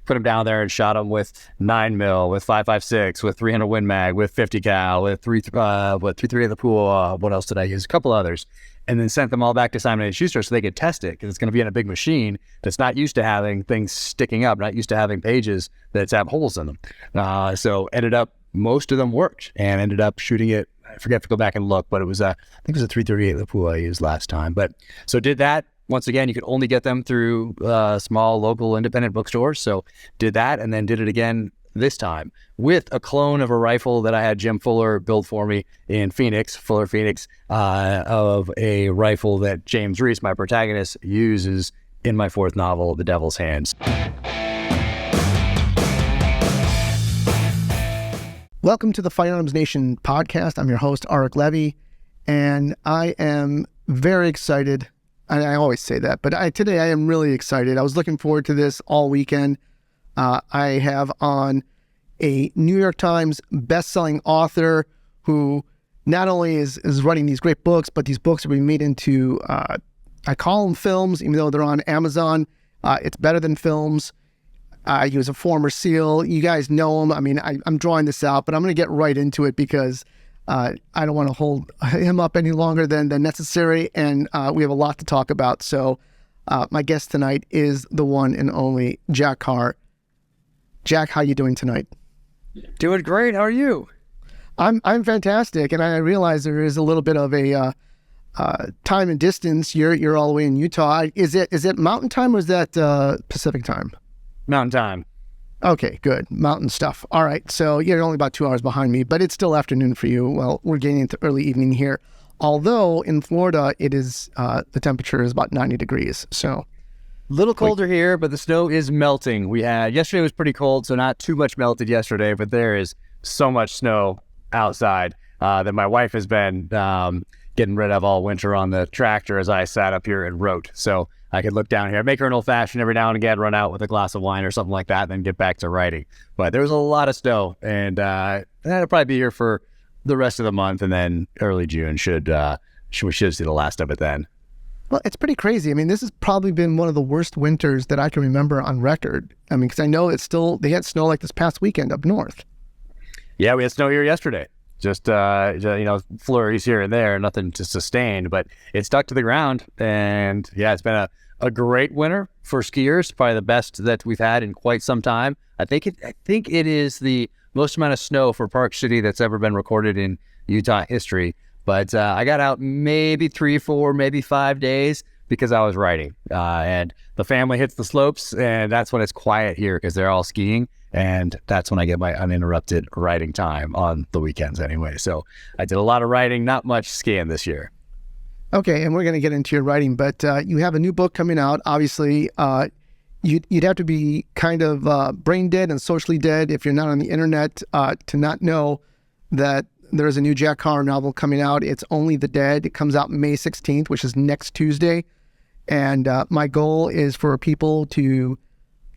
put them down there and shot them with 9mm, with 5.56, with 300 Win Mag, with 50 cal, with 3.3 of the pool. What else did I use? A couple others. And then sent them all back to Simon & Schuster so they could test it, because it's going to be in a big machine that's not used to having things sticking up, not used to having pages that have holes in them. So ended up, most of them worked, and ended up shooting it. I forget to go back and look, but it was I think it was a 338 Lapua I used last time. But so did that. Once again, you could only get them through small local independent bookstores. So did that, and then did it again this time with a clone of a rifle that I had Jim Fuller build for me in Phoenix, Fuller Phoenix, of a rifle that James Reese, my protagonist, uses in my fourth novel, The Devil's Hands. Welcome to the Firearms Nation podcast. I'm your host, Arik Levy, and I am very excited. I always say that, but today I am really excited. I was looking forward to this all weekend. I have on a New York Times best-selling author who not only is writing these great books, but these books are being made into, I call them films, even though they're on Amazon. It's better than films. He was a former SEAL. You guys know him. I mean, I'm drawing this out, but I'm going to get right into it because I don't want to hold him up any longer than necessary, and we have a lot to talk about. So my guest tonight is the one and only Jack Carr. Jack, how you doing tonight? Doing great. How are you? I'm fantastic, and I realize there is a little bit of a time and distance. You're all the way in Utah. Is it Mountain Time or is that Pacific Time? Mountain Time. Okay, good. Mountain stuff. All right. So you're only about 2 hours behind me, but it's still afternoon for you. Well, we're getting into early evening here. Although in Florida, it is the temperature is about 90 degrees. So a little colder here, but the snow is melting. Yesterday was pretty cold, so not too much melted yesterday, but there is so much snow outside that my wife has been getting rid of all winter on the tractor as I sat up here and wrote. So I could look down here, make her an old fashioned every now and again, run out with a glass of wine or something like that, and then get back to writing. But there was a lot of snow, and that'll probably be here for the rest of the month, and then early June we should see the last of it then. Well, it's pretty crazy. I mean, this has probably been one of the worst winters that I can remember on record. I mean, because I know they had snow like this past weekend up north. Yeah, we had snow here yesterday. Just flurries here and there, nothing to sustain, but it stuck to the ground. And yeah, it's been a great winter for skiers, probably the best that we've had in quite some time. I think it is the most amount of snow for Park City that's ever been recorded in Utah history. But I got out maybe 3, 4, maybe 5 days because I was writing. And the family hits the slopes, and that's when it's quiet here because they're all skiing. And that's when I get my uninterrupted writing time on the weekends anyway. So I did a lot of writing, not much skiing this year. Okay, and we're going to get into your writing, but you have a new book coming out. Obviously, you'd have to be kind of brain dead and socially dead if you're not on the internet to not know that there's a new Jack Carr novel coming out. It's Only the Dead. It comes out May 16th, which is next Tuesday. And my goal is for people to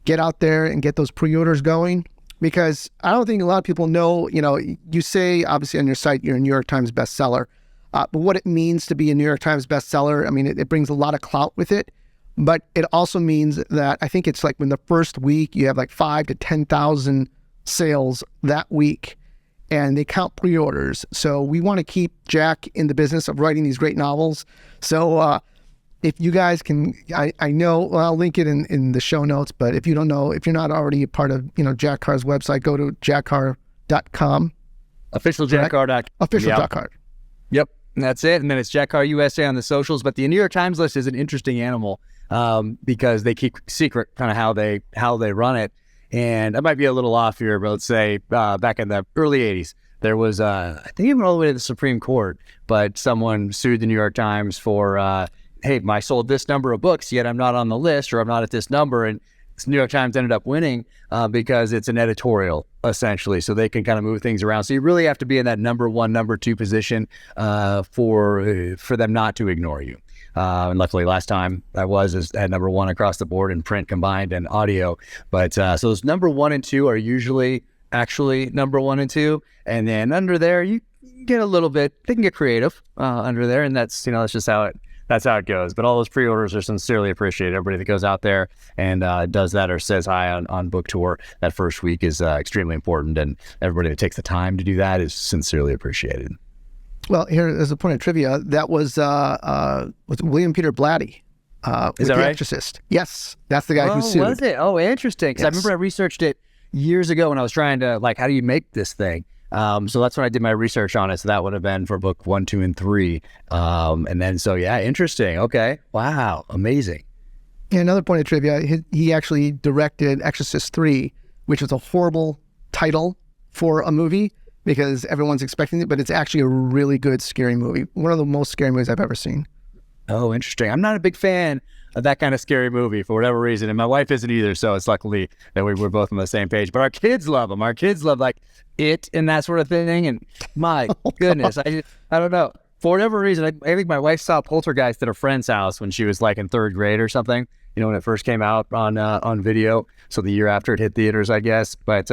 get out there and get those pre-orders going, because I don't think a lot of people know, you say obviously on your site you're a New York Times bestseller, but what it means to be a New York Times bestseller, I mean, it brings a lot of clout with it, but it also means that I think it's like when the first week you have like 5,000 to 10,000 sales that week, and they count pre-orders. So we want to keep Jack in the business of writing these great novels. So if you guys can, I know, well, I'll link it in the show notes, but if you don't know, if you're not already a part of, Jack Carr's website, go to jackcarr.com. Official jackcarr.com. Official Jack Carr. Yep. And that's it. And then it's Jack Carr USA on the socials. But the New York Times list is an interesting animal because they keep secret kind of how they run it. And I might be a little off here, but let's say back in the early 80s, there was, I think it went all the way to the Supreme Court, but someone sued the New York Times for, hey, I sold this number of books, yet I'm not on the list, or I'm not at this number. And the New York Times ended up winning because it's an editorial, essentially. So they can kind of move things around. So you really have to be in that number 1, number 2 position for them not to ignore you. And luckily last time I had number 1 across the board in print combined and audio. But so those number 1 and 2 are usually actually number 1 and 2. And then under there, you get a little bit, they can get creative under there. And that's, that's just how that's how it goes. But all those pre-orders are sincerely appreciated. Everybody that goes out there and does that or says hi on book tour that first week is extremely important, and everybody that takes the time to do that is sincerely appreciated. Well, here as a point of trivia, that was William Peter Blatty. Is that The right? Exorcist. Yes, that's the guy who sued. Was it? Oh, interesting. Because I remember I researched it years ago when I was trying to, like, how do you make this thing? So that's when I did my research on it. So that would have been for book 1, 2, and 3. And then, so yeah, interesting. Okay. Wow. Amazing. And another point of trivia, he actually directed Exorcist 3, which was a horrible title for a movie because everyone's expecting it, but it's actually a really good scary movie. One of the most scary movies I've ever seen. Oh, interesting. I'm not a big fan of that kind of scary movie for whatever reason, and my wife isn't either. So it's luckily that we're both on the same page. But our kids love them. Our kids love like It and that sort of thing. And my goodness, I don't know, for whatever reason, I think my wife saw Poltergeist at a friend's house when she was like in 3rd grade or something. You know, when it first came out on video. So the year after it hit theaters, I guess. But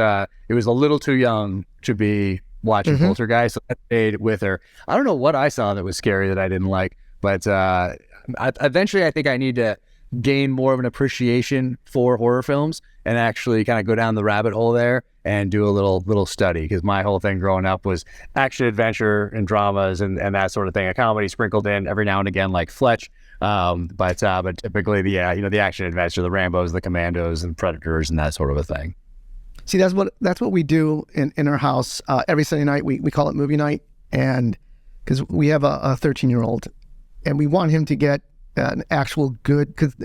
it was a little too young to be watching Poltergeist. So I stayed with her. I don't know what I saw that was scary that I didn't like. But eventually, I think I need to gain more of an appreciation for horror films and actually kind of go down the rabbit hole there and do a little study, because my whole thing growing up was action, adventure, and dramas and that sort of thing. A comedy sprinkled in every now and again, like Fletch. But typically, the action, adventure, the Rambos, the Commandos, and Predators, and that sort of a thing. See, that's what we do in our house every Sunday night. We call it movie night, and because we have a 13-year-old. And we want him to get an actual good, because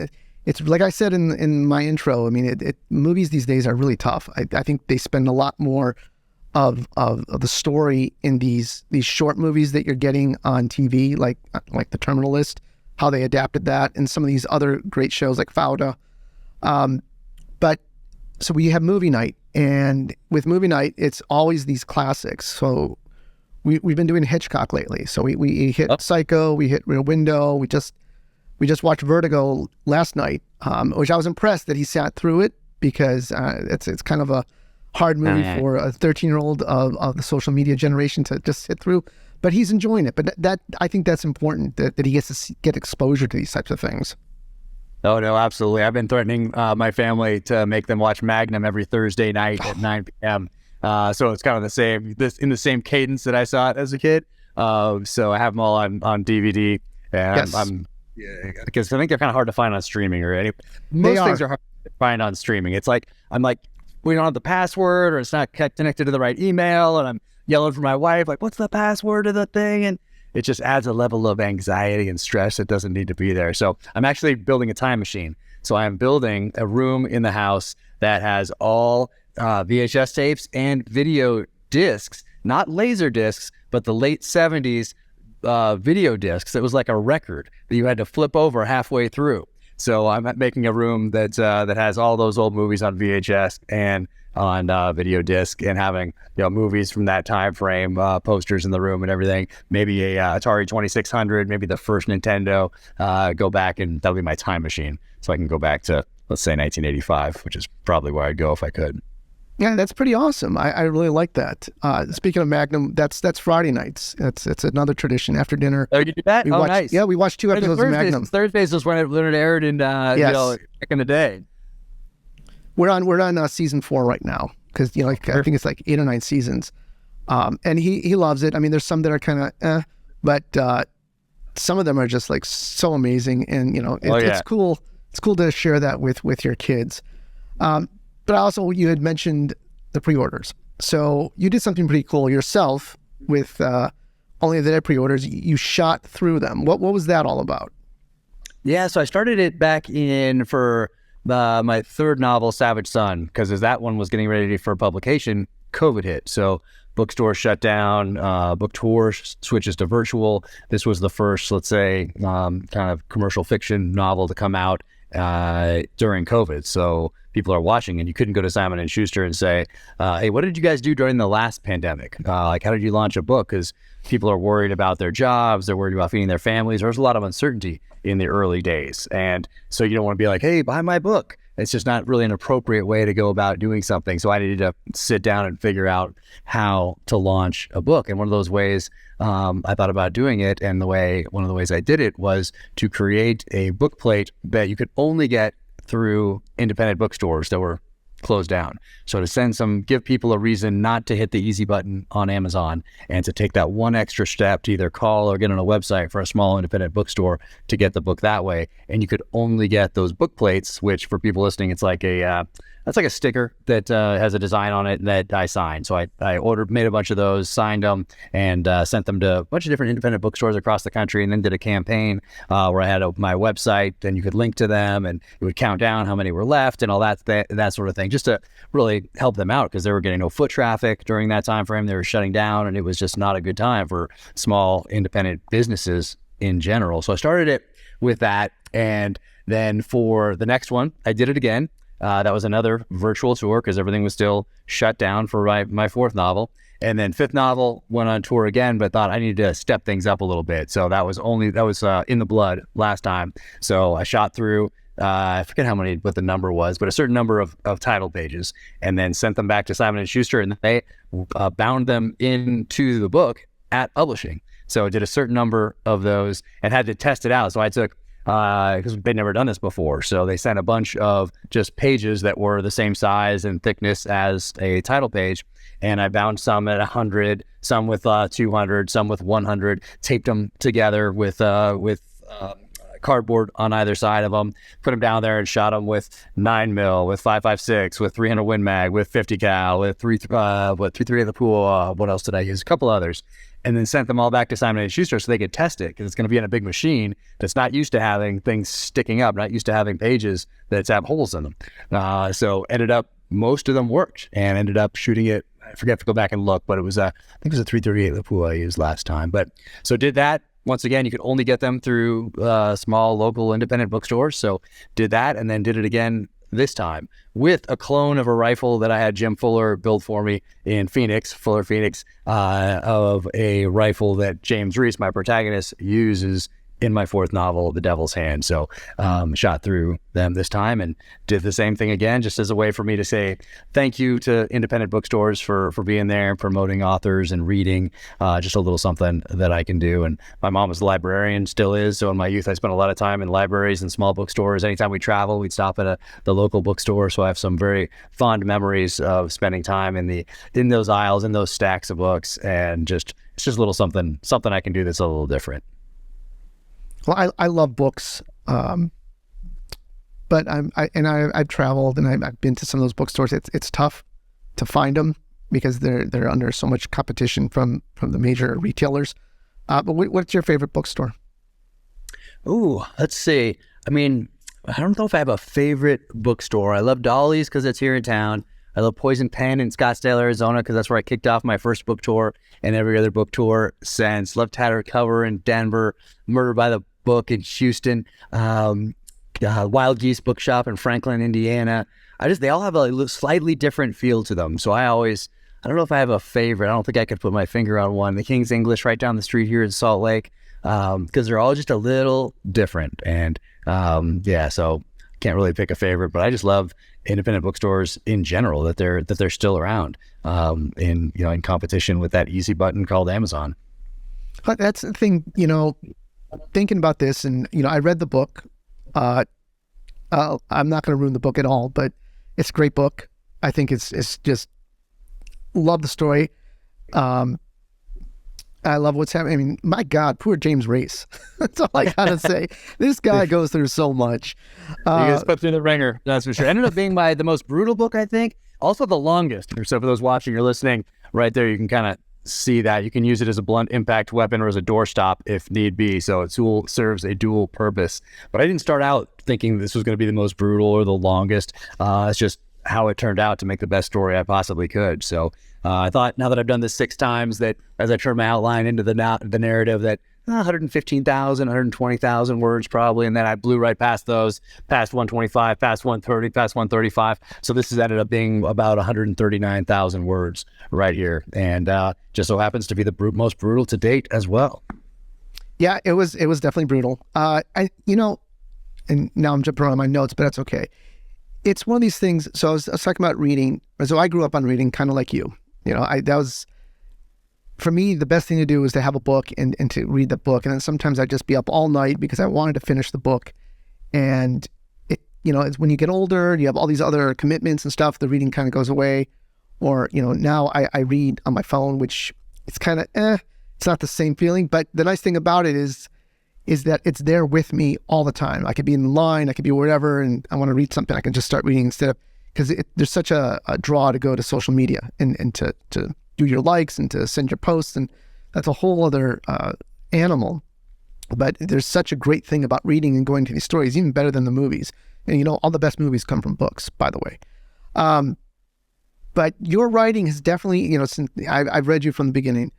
it's like I said in my intro. I mean, movies these days are really tough. I think they spend a lot more of the story in these short movies that you're getting on TV, like The Terminal List, how they adapted that, and some of these other great shows like Fauda. But so we have movie night, and with movie night, it's always these classics. So we've been doing Hitchcock lately. So we hit Psycho, we hit Rear Window. We just watched Vertigo last night, which I was impressed that he sat through it, because it's kind of a hard movie for a 13-year-old of the social media generation to just sit through. But he's enjoying it. But that I think that's important, that he gets to get exposure to these types of things. Oh, no, absolutely. I've been threatening my family to make them watch Magnum every Thursday night at 9 p.m. So it's kind of in the same cadence that I saw it as a kid. So I have them all on DVD, and Yes. I'm because I think they're kind of hard to find on streaming most things are hard to find on streaming. It's like we don't have the password, or it's not connected to the right email, and I'm yelling for my wife like, "What's the password of the thing?" And it just adds a level of anxiety and stress that doesn't need to be there. So I'm actually building a time machine. So I'm building a room in the house that has all VHS tapes and video discs, not laser discs, but the late 70s video discs. It was like a record that you had to flip over halfway through. So I'm making a room that has all those old movies on VHS and on video disc, and having movies from that time frame, posters in the room and everything. Maybe a Atari 2600, maybe the first Nintendo. Go back, and that'll be my time machine, so I can go back to, let's say, 1985, which is probably where I'd go if I could. Yeah, that's pretty awesome. I really like that. Speaking of Magnum, that's Friday nights. It's another tradition after dinner. Oh, you do that? Nice. Yeah, we watched 2 episodes of Magnum. Thursdays was when it aired in back in the day. We're on season 4 right now, because I think it's like 8 or 9 seasons. And he loves it. I mean, there's some that are kind of but some of them are just like so amazing, and it's cool. It's cool to share that with your kids. But also, you had mentioned the pre-orders. So you did something pretty cool yourself with Only the Dead pre-orders. You shot through them. What was that all about? Yeah, so I started it back in for my 3rd novel, Savage Son, because as that one was getting ready for publication, COVID hit. So bookstores shut down, book tour switches to virtual. This was the first, let's say, kind of commercial fiction novel to come out during COVID. So people are watching, and you couldn't go to Simon and Schuster and say, hey, what did you guys do during the last pandemic? Like, how did you launch a book? Because people are worried about their jobs, they're worried about feeding their families. There's a lot of uncertainty in the early days. And so you don't want to be like, hey, buy my book. It's just not really an appropriate way to go about doing something. So I needed to sit down and figure out how to launch a book. And one of those ways I thought about doing it, and one of the ways I did it was to create a book plate that you could only get through independent bookstores that were closed down. So to give people a reason not to hit the easy button on Amazon, and to take that one extra step to either call or get on a website for a small independent bookstore to get the book that way. And you could only get those book plates, which for people listening, it's like that's like a sticker that has a design on it that I signed. So I made a bunch of those, signed them, and sent them to a bunch of different independent bookstores across the country, and then did a campaign where I had my website, and you could link to them, and it would count down how many were left and all that sort of thing, just to really help them out, because they were getting no foot traffic during that time frame. They were shutting down, and it was just not a good time for small independent businesses in general. So I started it with that, and then for the next one, I did it again. That was another virtual tour because everything was still shut down for my fourth novel. And then fifth novel went on tour again, but thought I needed to step things up a little bit. So that was In the Blood last time. So I shot through, I forget what the number was, but a certain number of title pages, and then sent them back to Simon & Schuster, and they bound them into the book at publishing. So I did a certain number of those and had to test it out. So I took, because they'd never done this before. So they sent a bunch of just pages that were the same size and thickness as a title page. And I bound some at 100, some with 200, some with 100, taped them together with cardboard on either side of them, put them down there and shot them with 9mm, with 5.56, with 300 Win Mag, with 50 cal, with 3.3 of the pool. What else did I use? A couple others. And then sent them all back to Simon & Schuster so they could test it, because it's going to be in a big machine that's not used to having things sticking up, not used to having pages that have holes in them. So ended up, most of them worked, and ended up shooting it. I forget to go back and look, but it was I think it was a 338 Lapua I used last time. But so did that. Once again, you could only get them through small local independent bookstores. So did that, and then did it again this time with a clone of a rifle that I had Jim Fuller build for me in Fuller Phoenix, of a rifle that James Reese, my protagonist, uses in my fourth novel, The Devil's Hand. So shot through them this time and did the same thing again, just as a way for me to say thank you to independent bookstores for being there and promoting authors and reading, just a little something that I can do. And my mom was a librarian, still is. So in my youth, I spent a lot of time in libraries and small bookstores. Anytime we travel, we'd stop at the local bookstore. So I have some very fond memories of spending time in those aisles, in those stacks of books, and it's just a little something I can do that's a little different. Well, I love books, but I've traveled and I've been to some of those bookstores. It's tough to find them because they're under so much competition from the major retailers. But what's your favorite bookstore? Ooh, let's see. I mean, I don't know if I have a favorite bookstore. I love Dolly's because it's here in town. I love Poison Pen in Scottsdale, Arizona, because that's where I kicked off my first book tour and every other book tour since. Love Tattered Cover in Denver, Murder by the Book in Houston, Wild Geese Bookshop in Franklin, Indiana. They all have a slightly different feel to them. So I don't know if I have a favorite. I don't think I could put my finger on one. The King's English right down the street here in Salt Lake, because they're all just a little different. And so can't really pick a favorite, but I just love independent bookstores in general, that they're still around, in competition with that easy button called Amazon. That's the thing, thinking about this, and I read the book. I'm not going to ruin the book at all, but it's a great book. I think it's just love the story. I love what's happening. I mean, my God, poor James Reese. That's all I gotta say. This guy goes through so much. He gets put through the ringer, that's for sure. Ended up being the most brutal book, I think. Also the longest. So for those watching or listening, right there, you can kind of see that. You can use it as a blunt impact weapon or as a doorstop if need be. So it serves a dual purpose. But I didn't start out thinking this was going to be the most brutal or the longest. It's just how it turned out to make the best story I possibly could. So I thought, now that I've done this 6 times, that as I turn my outline into the narrative, that 115,000, 120,000 words probably. And then I blew right past those, past 125, past 130, past 135. So this has ended up being about 139,000 words right here. And just so happens to be the most brutal to date as well. Yeah, it was definitely brutal. And now I'm jumping around my notes, but that's okay. It's one of these things. So I was talking about reading. So I grew up on reading, kind of like you. That was, for me, the best thing to do was to have a book and to read the book. And then sometimes I'd just be up all night because I wanted to finish the book. And it's when you get older, you have all these other commitments and stuff, the reading kind of goes away. Or, now I read on my phone, which it's kind of, it's not the same feeling. But the nice thing about it is that it's there with me all the time. I could be in line, I could be wherever, and I want to read something, I can just start reading instead of, because there's such a draw to go to social media and to do your likes and to send your posts, and that's a whole other animal. But there's such a great thing about reading and going to these stories, even better than the movies. And all the best movies come from books, by the way. But your writing has definitely, since I've read you from the beginning,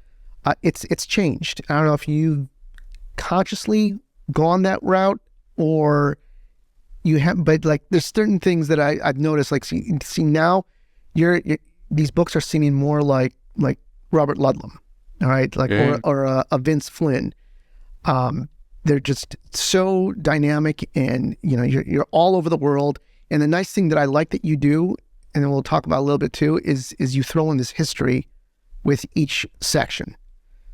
it's changed. I don't know if you've consciously gone that route or you have, but like there's certain things that I've noticed, like see now these books are seeming more like Robert Ludlum, all right, like or a Vince Flynn. They're just so dynamic, and you're all over the world. And the nice thing that I like that you do, and then we'll talk about a little bit too, is you throw in this history with each section.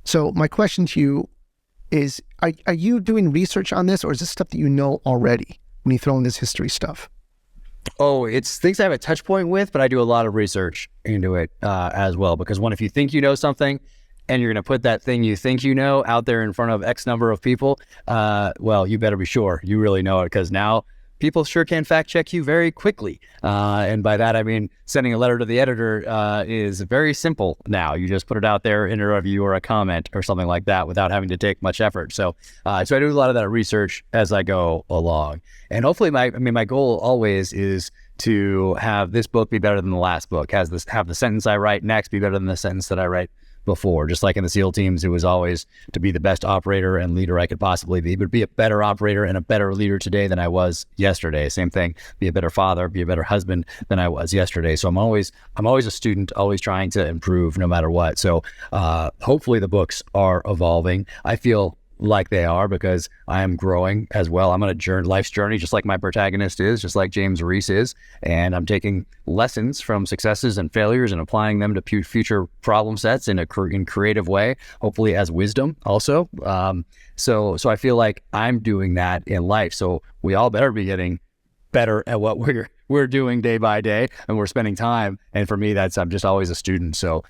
So my question to you is, are you doing research on this, or is this stuff that you know already when you throw in this history stuff? Oh, it's things I have a touch point with, but I do a lot of research into it as well. Because if you think you know something and you're going to put that thing you think you know out there in front of X number of people, well, you better be sure you really know it, because now people sure can fact check you very quickly. And by that, I mean, sending a letter to the editor is very simple now. You just put it out there in a review or a comment or something like that without having to take much effort. So I do a lot of that research as I go along. And hopefully my goal always is to have this book be better than the last book, have the sentence I write next be better than the sentence that I write before. Just like in the SEAL teams, it was always to be the best operator and leader I could possibly be, but be a better operator and a better leader today than I was yesterday. Same thing, be a better father, be a better husband than I was yesterday. So I'm always a student, always trying to improve no matter what. So hopefully the books are evolving. I feel like they are, because I am growing as well. I'm on a life's journey, just like my protagonist is, just like James Reese is. And I'm taking lessons from successes and failures and applying them to future problem sets in creative way, hopefully as wisdom also. So I feel like I'm doing that in life. So we all better be getting better at what we're doing day by day, and we're spending time. And for me, I'm just always a student. So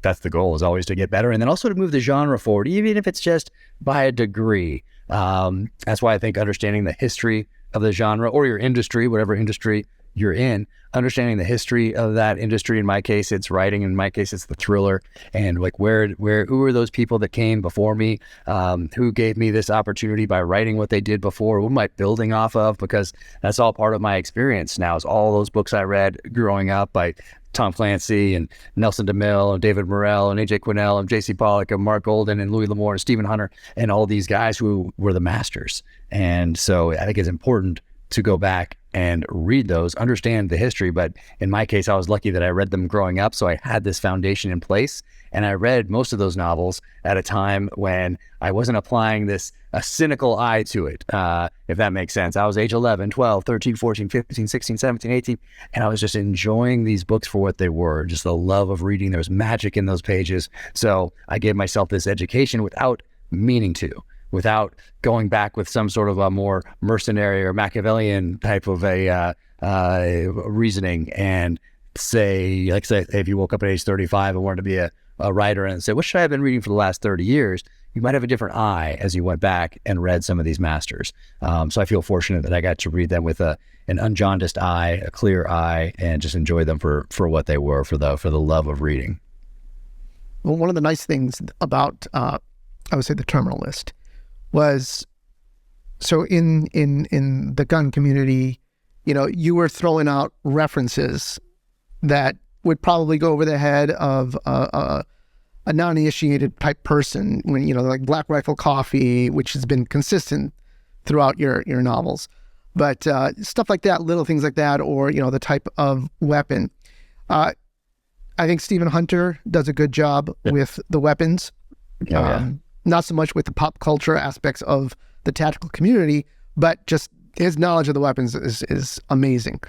that's the goal, is always to get better, and then also to move the genre forward, even if it's just by a degree. That's why I think understanding the history of the genre or your industry, whatever industry you're in, understanding the history of that industry. In my case, it's writing. In my case, it's the thriller. And like who are those people that came before me? Who gave me this opportunity by writing what they did before? What am I building off of? Because that's all part of my experience now, is all those books I read growing up by Tom Clancy and Nelson DeMille and David Morrell and AJ Quinnell and J.C. Pollock and Mark Golden and Louis L'Amour and Stephen Hunter and all these guys who were the masters. And so I think it's important to go back and read those, understand the history. But in my case, I was lucky that I read them growing up, so I had this foundation in place. And I read most of those novels at a time when I wasn't applying a cynical eye to it, if that makes sense. I was age 11, 12, 13, 14, 15, 16, 17, 18, and I was just enjoying these books for what they were, just the love of reading. There was magic in those pages. So I gave myself this education without meaning to, without going back with some sort of a more mercenary or Machiavellian type of a reasoning, and say, if you woke up at age 35 and wanted to be a writer and say, what should I have been reading for the last 30 years? You might have a different eye as you went back and read some of these masters. So I feel fortunate that I got to read them with an unjaundiced eye, a clear eye, and just enjoy them for what they were, for the love of reading. Well, one of the nice things about, I would say, the terminal list was, so in the gun community, you were throwing out references that would probably go over the head of a a non-initiated type person, when, like Black Rifle Coffee, which has been consistent throughout your novels. But stuff like that, little things like that, or, the type of weapon. I think Stephen Hunter does a good job with the weapons. Not so much with the pop culture aspects of the tactical community, but just his knowledge of the weapons is amazing.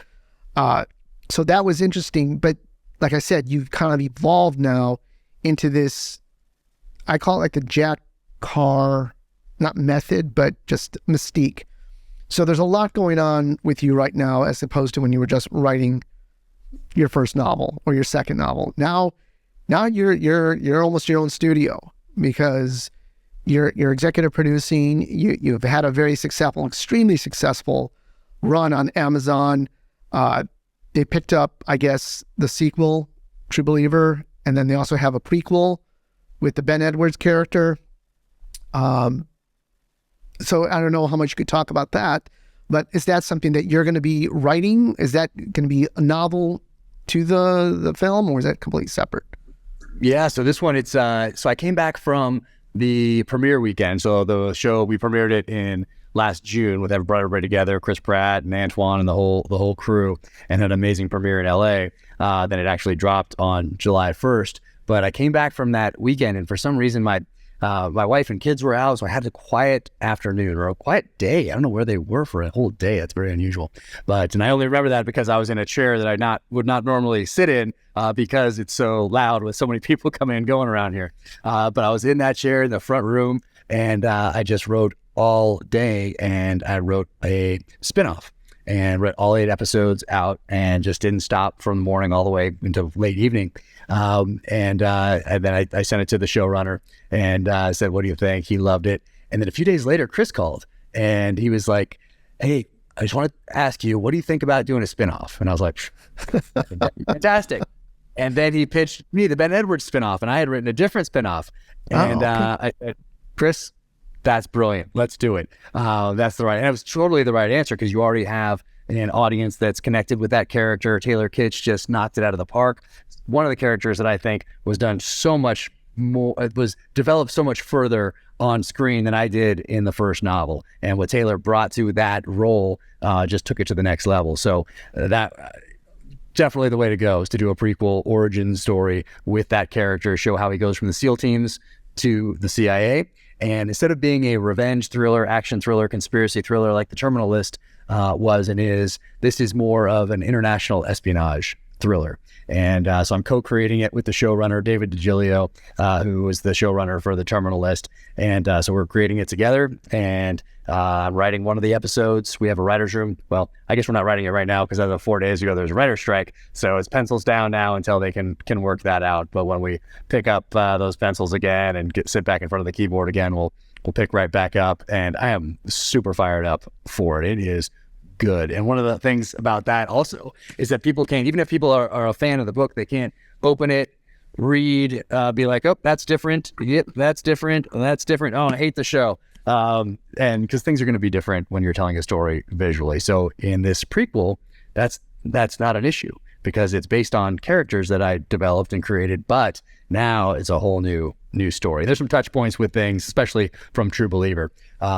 So that was interesting. But like I said, you've kind of evolved now into this, I call it like the Jack Carr, not method, but just mystique. So there's a lot going on with you right now, as opposed to when you were just writing your first novel or your second novel. Now you're almost your own studio, because you're executive producing. You've had a very successful, extremely successful run on Amazon. They picked up, I guess, the sequel, True Believer, and then they also have a prequel with the Ben Edwards character. So I don't know how much you could talk about that, but is that something that you're going to be writing? Is that going to be a novel to the film, or is that completely separate? Yeah, so this one, it's so I came back from the premiere weekend. So the show, we premiered it in last June with everybody together, Chris Pratt and Antoine and the whole crew, and had an amazing premiere in LA. Then it actually dropped on July 1st. But I came back from that weekend, and for some reason my wife and kids were out, so I had a quiet afternoon, or a quiet day. I don't know where they were for a whole day. That's very unusual. And I only remember that because I was in a chair that I would not normally sit in, because it's so loud with so many people coming and going around here. But I was in that chair in the front room, and I just wrote all day, and I wrote a spinoff and read all 8 episodes out, and just didn't stop from morning all the way into late evening. And then I sent it to the showrunner and said, "What do you think?" He loved it. And then a few days later, Chris called, and he was like, "Hey, I just want to ask you, what do you think about doing a spinoff?" And I was like, "Fantastic." And then he pitched me the Ben Edwards spinoff, and I had written a different spinoff. And Chris, that's brilliant. Let's do it. That's the right, and it was totally the right answer, because you already have an audience that's connected with that character. Taylor Kitsch just knocked it out of the park. One of the characters that I think was done so much more, it was developed so much further on screen than I did in the first novel. And what Taylor brought to that role just took it to the next level. So that definitely the way to go, is to do a prequel origin story with that character, show how he goes from the SEAL teams to the CIA. And instead of being a revenge thriller, action thriller, conspiracy thriller like The Terminal List was and is, this is more of an international espionage thriller. And so I'm co-creating it with the showrunner, David DiGilio, who was the showrunner for The Terminal List. And so we're creating it together, and I'm writing one of the episodes. We have a writer's room. Well, I guess we're not writing it right now, because as of 4 days ago, there's a writer's strike. So it's pencils down now until they can work that out. But when we pick up those pencils again and sit back in front of the keyboard again, we'll pick right back up. And I am super fired up for it. It is good. And one of the things about that also is that people can't, even if people are a fan of the book, they can't open it, read, be like, "Oh, that's different. Yep, that's different. That's different. Oh, I hate the show." And because things are going to be different when you're telling a story visually. So in this prequel, that's not an issue, because it's based on characters that I developed and created, but now it's a whole new story. There's some touch points with things, especially from True Believer,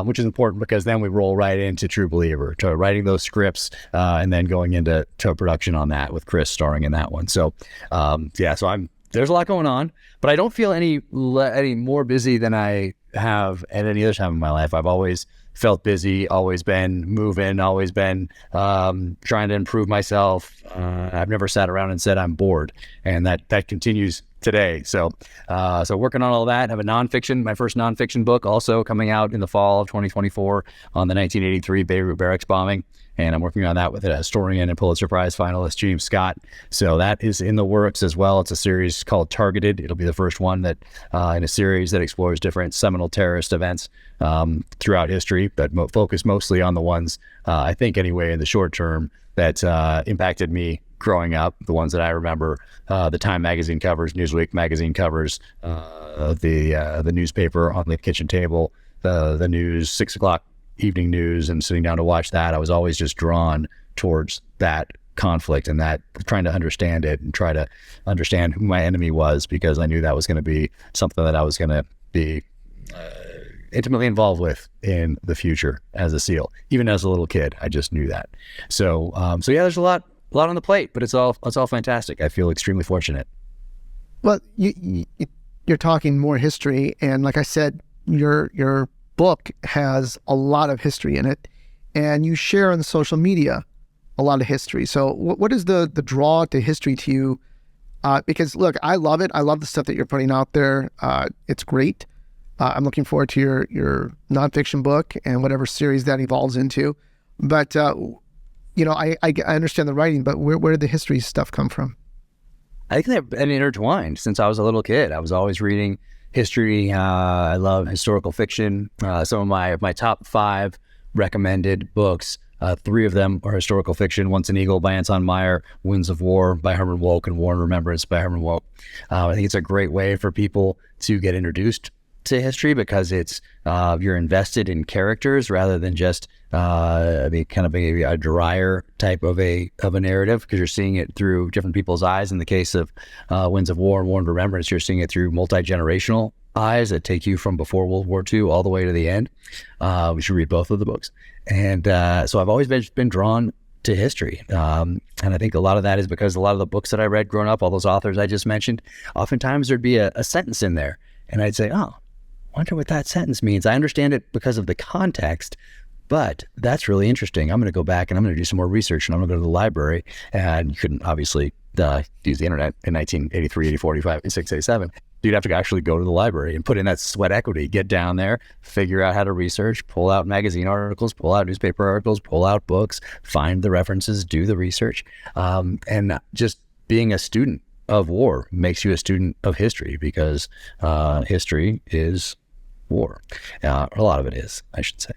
which is important, because then we roll right into True Believer, to writing those scripts, and then going into production on that with Chris starring in that one. So so there's a lot going on, but I don't feel any more busy than I have at any other time in my life. I've always felt busy, always been moving, always been trying to improve myself. I've never sat around and said I'm bored, and that continues today. So working on all that. I have my first nonfiction book also coming out in the fall of 2024 on the 1983 Beirut barracks bombing. And I'm working on that with a historian and Pulitzer Prize finalist, James Scott. So that is in the works as well. It's a series called Targeted. It'll be the first one that in a series that explores different seminal terrorist events throughout history, but focus mostly on the ones, I think anyway, in the short term, that impacted me growing up, the ones that I remember. The Time magazine covers, Newsweek magazine covers, the newspaper on the kitchen table, the news, 6 o'clock evening news, and sitting down to watch that. I was always just drawn towards that conflict and that trying to understand it and try to understand who my enemy was, because I knew that was going to be something that I was going to be intimately involved with in the future as a SEAL. Even as a little kid, I just knew that. So yeah, there's a lot on the plate, but it's all fantastic. I feel extremely fortunate. Well, you're talking more history, and like I said, your book has a lot of history in it, and you share on social media a lot of history. So what is the draw to history to you? Because look, I love it. I love the stuff that you're putting out there. It's great. I'm looking forward to your nonfiction book and whatever series that evolves into. But I understand the writing, but where did the history stuff come from? I think they've been intertwined since I was a little kid. I was always reading history. I love historical fiction. Some of my top 5 recommended books, 3 of them are historical fiction. Once an Eagle by Anton Meyer, Winds of War by Herman Wouk, and War and Remembrance by Herman Wouk. I think it's a great way for people to get introduced to history, because it's you're invested in characters rather than just kind of a drier type of a narrative, because you're seeing it through different people's eyes. In the case of Winds of War and War and Remembrance, you're seeing it through multi-generational eyes that take you from before World War II all the way to the end. We should read both of the books. And so I've always been drawn to history. And I think a lot of that is because a lot of the books that I read growing up, all those authors I just mentioned, oftentimes there'd be a sentence in there. And I'd say, oh, wonder what that sentence means. I understand it because of the context, but that's really interesting. I'm going to go back and I'm going to do some more research, and I'm going to go to the library. And you couldn't obviously use the internet in 1983, 84, 85, 86, 87. You'd have to actually go to the library and put in that sweat equity, get down there, figure out how to research, pull out magazine articles, pull out newspaper articles, pull out books, find the references, do the research. And just being a student of war makes you a student of history, because history is war. A lot of it is, I should say.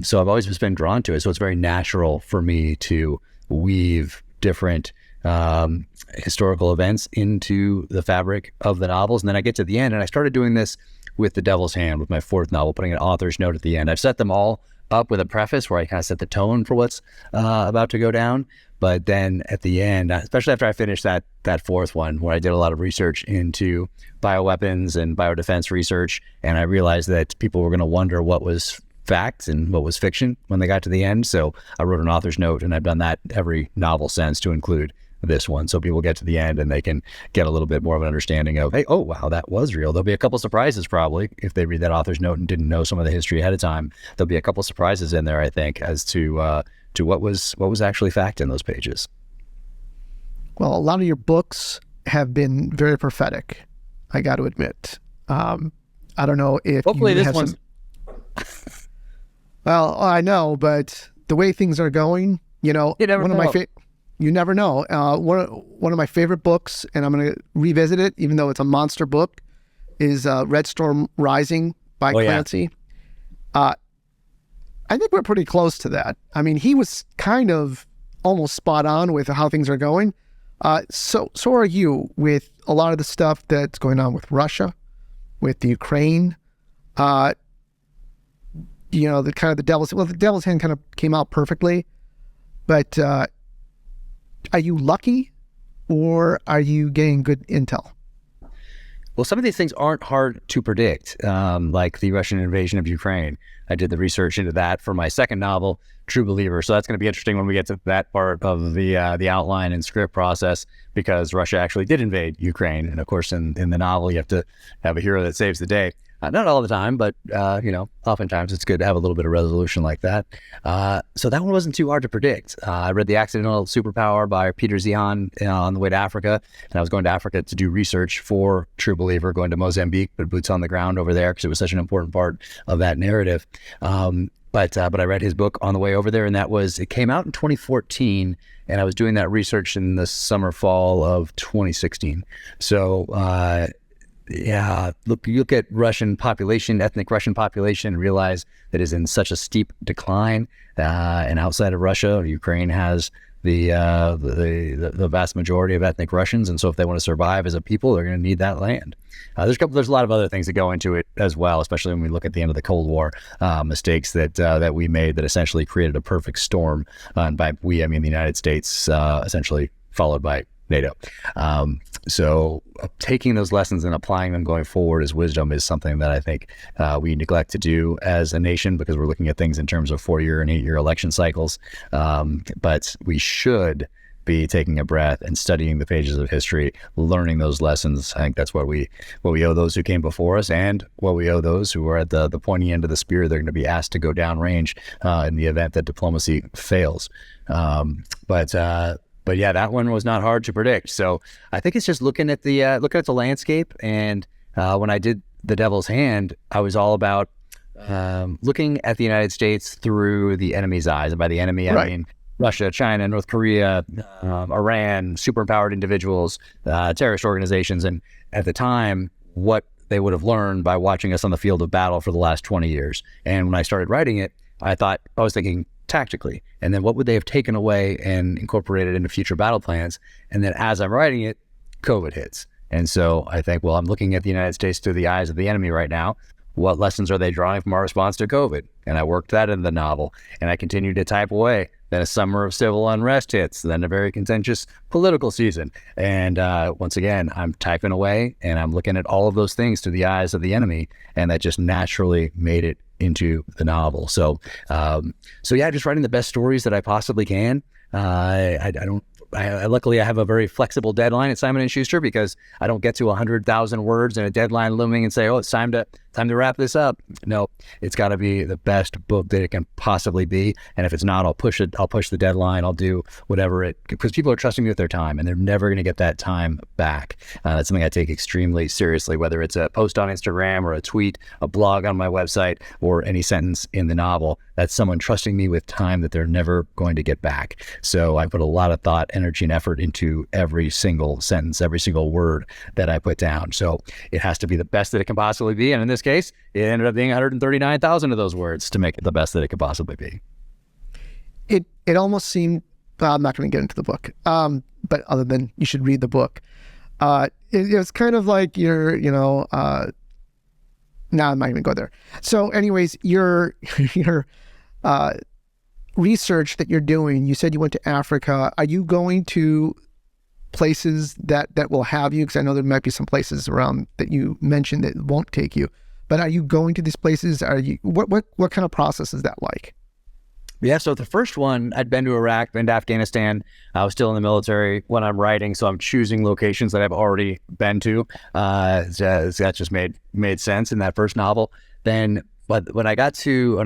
So I've always just been drawn to it. So it's very natural for me to weave different historical events into the fabric of the novels. And then I get to the end, and I started doing this with The Devil's Hand, with my 4th novel, putting an author's note at the end. I've set them all up with a preface where I kind of set the tone for what's about to go down. But then at the end, especially after I finished that 4th one, where I did a lot of research into bioweapons and biodefense research, and I realized that people were going to wonder what was fact and what was fiction when they got to the end. So I wrote an author's note, and I've done that every novel since to include this one. So people get to the end and they can get a little bit more of an understanding of, hey, oh, wow, that was real. There'll be a couple surprises probably if they read that author's note and didn't know some of the history ahead of time. There'll be a couple surprises in there, I think, as to what was actually fact in those pages. Well, a lot of your books have been very prophetic, I got to admit. I don't know if hopefully you this have one's Well, I know, but the way things are going, you never know. You never know. One of my favorite books, and I'm going to revisit it, even though it's a monster book, is Red Storm Rising by Clancy. Yeah. I think we're pretty close to that. I mean, he was kind of almost spot on with how things are going. So are you with a lot of the stuff that's going on with Russia, with the Ukraine. The Devil's Hand kind of came out perfectly, but are you lucky, or are you getting good intel? Well, some of these things aren't hard to predict, like the Russian invasion of Ukraine. I did the research into that for my 2nd novel, True Believer. So that's going to be interesting when we get to that part of the outline and script process, because Russia actually did invade Ukraine. And of course, in the novel, you have to have a hero that saves the day. Not all the time, but, oftentimes it's good to have a little bit of resolution like that. So that one wasn't too hard to predict. I read The Accidental Superpower by Peter Zion on the way to Africa, and I was going to Africa to do research for True Believer, going to Mozambique, put boots on the ground over there because it was such an important part of that narrative. But I read his book on the way over there, and it came out in 2014, and I was doing that research in the summer, fall of 2016. So, you look at Russian population, ethnic Russian population, and realize that is in such a steep decline. And outside of Russia, Ukraine has the vast majority of ethnic Russians, and so if they want to survive as a people, they're going to need that land. There's a lot of other things that go into it as well, especially when we look at the end of the Cold War, mistakes that we made that essentially created a perfect storm. And by we, I mean the United States, essentially followed by NATO. So taking those lessons and applying them going forward as wisdom is something that I think we neglect to do as a nation, because we're looking at things in terms of 4-year and 8-year election cycles. But we should be taking a breath and studying the pages of history, learning those lessons. I think that's what we owe those who came before us, and what we owe those who are at the pointy end of the spear. They're going to be asked to go downrange in the event that diplomacy fails. But yeah, that one was not hard to predict. So I think it's just looking at the landscape. And when I did The Devil's Hand, I was all about looking at the United States through the enemy's eyes. And by the enemy, I mean Russia, China, North Korea, Iran, superempowered individuals, terrorist organizations. And at the time, what they would have learned by watching us on the field of battle for the last 20 years. And when I started writing it, I was thinking tactically, and then what would they have taken away and incorporated into future battle plans? And then as I'm writing it, COVID hits. And so I think, well, I'm looking at the United States through the eyes of the enemy right now. What lessons are they drawing from our response to COVID? And I worked that into the novel, and I continued to type away. Then a summer of civil unrest hits, then a very contentious political season. And once again, I'm typing away, and I'm looking at all of those things through the eyes of the enemy, and that just naturally made it into the novel. So yeah, just writing the best stories that I possibly can. Luckily I have a very flexible deadline at Simon & Schuster, because I don't get to 100,000 words and a deadline looming and say, oh, it's time to wrap this up. No, it's got to be the best book that it can possibly be. And if it's not, I'll push the deadline. I'll do whatever because people are trusting me with their time, and they're never going to get that time back. That's something I take extremely seriously, whether it's a post on Instagram or a tweet, a blog on my website, or any sentence in the novel. That's someone trusting me with time that they're never going to get back. So I put a lot of thought, energy, and effort into every single sentence, every single word that I put down. So it has to be the best that it can possibly be. And in this case, it ended up being 139,000 of those words to make it the best that it could possibly be. It almost seemed, I'm not going to get into the book, but other than you should read the book. It's kind of like no, I'm not even go there. So anyways, your research that you're doing, you said you went to Africa. Are you going to places that will have you? Because I know there might be some places around that you mentioned that won't take you. But are you going to these places? What kind of process is that like? Yeah, so the first one, I'd been to Iraq, been to Afghanistan. I was still in the military when I'm writing, so I'm choosing locations that I've already been to. That just made sense in that first novel. But when I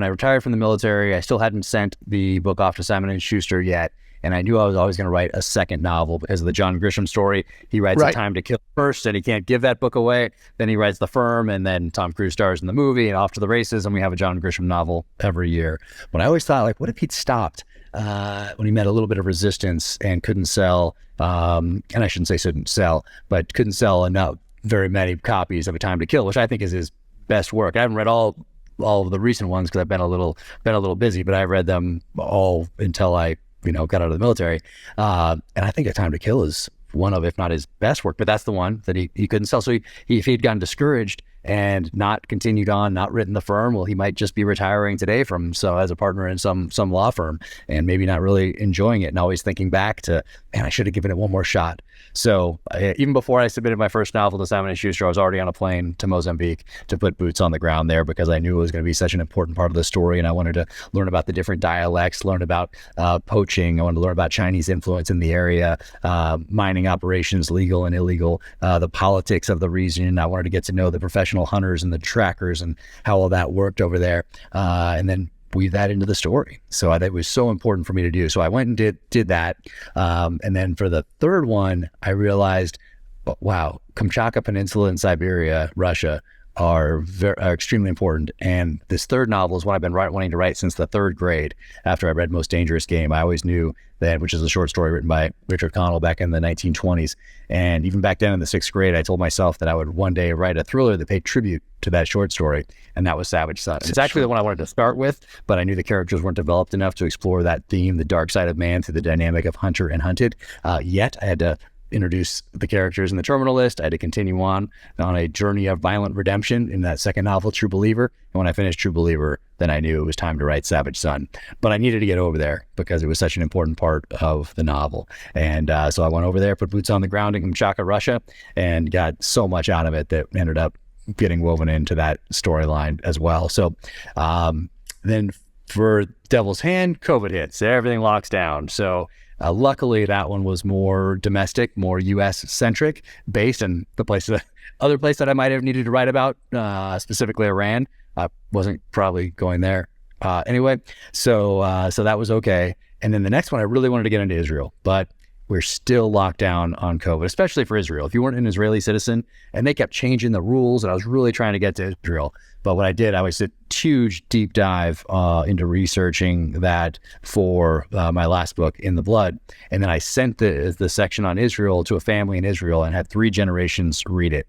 retired from the military, I still hadn't sent the book off to Simon & Schuster yet. And I knew I was always going to write a second novel because of the John Grisham story. He writes A Time to Kill first, and he can't give that book away. Then he writes The Firm, and then Tom Cruise stars in the movie, and off to the races, and we have a John Grisham novel every year. But I always thought, like, what if he'd stopped when he met a little bit of resistance and couldn't sell, and I shouldn't say couldn't sell, but couldn't sell very many copies of A Time to Kill, which I think is his best work. I haven't read all of the recent ones because I've been a little busy, but I read them all until I got out of the military. And I think A Time to Kill is one of, if not his best work, but that's the one that he couldn't sell. So if he'd gotten discouraged and not continued on, not written The Firm, well, he might just be retiring today as a partner in some law firm, and maybe not really enjoying it, and always thinking back to, man, I should have given it one more shot. So even before I submitted my first novel to Simon & Schuster, I was already on a plane to Mozambique to put boots on the ground there, because I knew it was going to be such an important part of the story, and I wanted to learn about the different dialects, learn about poaching. I wanted to learn about Chinese influence in the area, mining operations, legal and illegal, the politics of the region. I wanted to get to know the professional hunters and the trackers and how all that worked over there, and then weave that into the story. So it was so important for me to do. So I went and did that. And then for the third one, I realized, wow, Kamchatka Peninsula in Siberia, Russia, are extremely important. And this third novel is one I've been wanting to write since the third grade. After I read Most Dangerous Game, I always knew that, which is a short story written by Richard Connell back in the 1920s. And even back then in the sixth grade, I told myself that I would one day write a thriller that paid tribute to that short story. And that was Savage Son. It's actually the one I wanted to start with, but I knew the characters weren't developed enough to explore that theme, the dark side of man, through the dynamic of hunter and hunted. Yet I had to introduce the characters in the terminal list. I had to continue on a journey of violent redemption in that second novel, True Believer. And when I finished True Believer, then I knew it was time to write Savage Son. But I needed to get over there because it was such an important part of the novel. And so I went over there, put boots on the ground in Kamchatka, Russia, and got so much out of it that ended up getting woven into that storyline as well. So then for Devil's Hand, COVID hits. Everything locks down. So luckily, that one was more domestic, more U.S.-centric, based in the other place that I might have needed to write about, specifically Iran. I wasn't probably going there anyway, so that was okay. And then the next one, I really wanted to get into Israel, but we're still locked down on COVID, especially for Israel. If you weren't an Israeli citizen, and they kept changing the rules, and I was really trying to get to Israel. But what I did, I was a huge deep dive into researching that for my last book, In the Blood. And then I sent the section on Israel to a family in Israel and had 3 generations read it.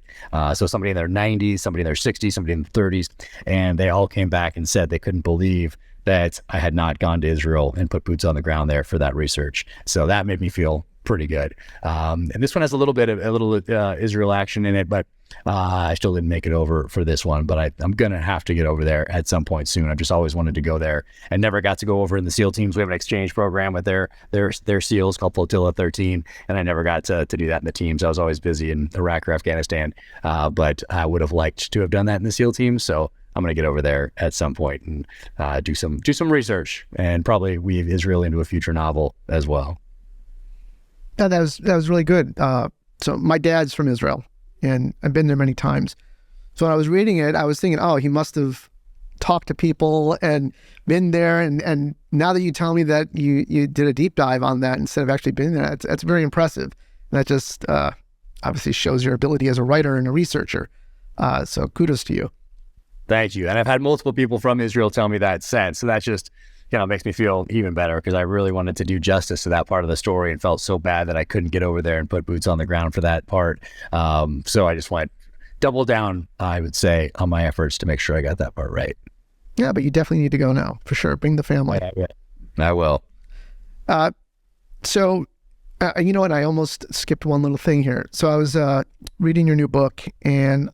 So somebody in their 90s, somebody in their 60s, somebody in their 30s. And they all came back and said they couldn't believe that I had not gone to Israel and put boots on the ground there for that research. So that made me feel pretty good. And this one has a little Israel action in it, but I still didn't make it over for this one, but I'm going to have to get over there at some point soon. I've just always wanted to go there and never got to go over in the SEAL teams. We have an exchange program with their SEALs called Flotilla 13, and I never got to do that in the teams. I was always busy in Iraq or Afghanistan, but I would have liked to have done that in the SEAL teams. So I'm going to get over there at some point and do some research and probably weave Israel into a future novel as well. Yeah, that was really good. So my dad's from Israel, and I've been there many times. So when I was reading it, I was thinking, oh, he must have talked to people and been there. And now that you tell me that you did a deep dive on that instead of actually being there, that's very impressive. And that just obviously shows your ability as a writer and a researcher. So kudos to you. Thank you. And I've had multiple people from Israel tell me that since. So that just makes me feel even better because I really wanted to do justice to that part of the story and felt so bad that I couldn't get over there and put boots on the ground for that part. So I just went double down, I would say, on my efforts to make sure I got that part right. Yeah, but you definitely need to go now, for sure. Bring the family. Yeah. I will. So, you know what? I almost skipped one little thing here. So I was reading your new book, and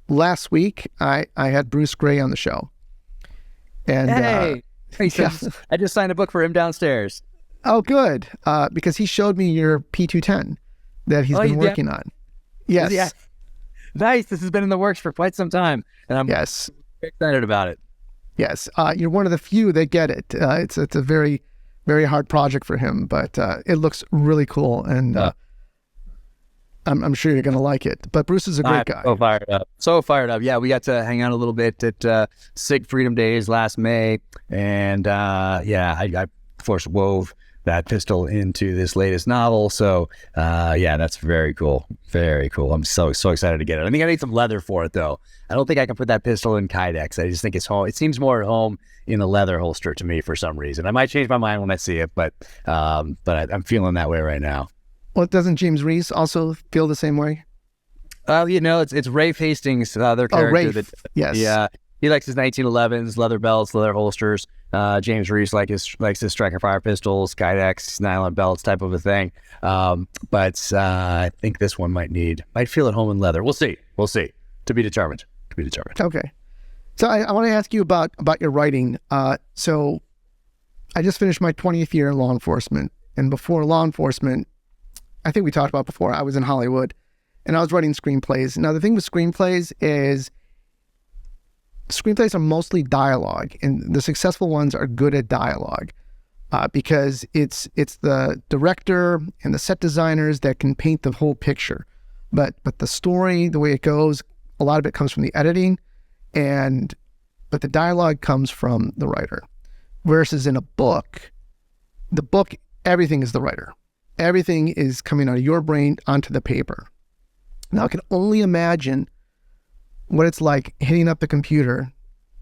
last week I had Bruce Gray on the show. And hey! Yeah. I just signed a book for him downstairs. Oh, good. Because he showed me your P210 that he's been working on. Yes. Yeah. Nice. This has been in the works for quite some time, and I'm excited about it. Yes. You're one of the few that get it. It's a very, very hard project for him, but it looks really cool, and I'm sure you're going to like it. But Bruce is a great guy. So fired up. Yeah, we got to hang out a little bit at SIG Freedom Days last May. And I of course wove that pistol into this latest novel. So that's very cool. Very cool. I'm so excited to get it. I think I need some leather for it though. I don't think I can put that pistol in Kydex. I just think it's home. It seems more at home in a leather holster to me for some reason. I might change my mind when I see it, but I'm feeling that way right now. Well, doesn't James Reese also feel the same way? It's Rafe Hastings, their character. Rafe. Yes. Yeah, he likes his 1911s, leather belts, leather holsters. James Reese likes his striker fire pistols, Kydex, nylon belts, type of a thing. But I think this one might feel at home in leather. We'll see. To be determined. Okay. So I want to ask you about your writing. So I just finished my 20th year in law enforcement, and before law enforcement, I think we talked about before, I was in Hollywood and I was writing screenplays. Now, the thing with screenplays is screenplays are mostly dialogue, and the successful ones are good at dialogue because it's the director and the set designers that can paint the whole picture. But the story, the way it goes, a lot of it comes from the editing, but the dialogue comes from the writer. Versus in a book, everything is the writer. Everything is coming out of your brain onto the paper. Now, I can only imagine what it's like hitting up the computer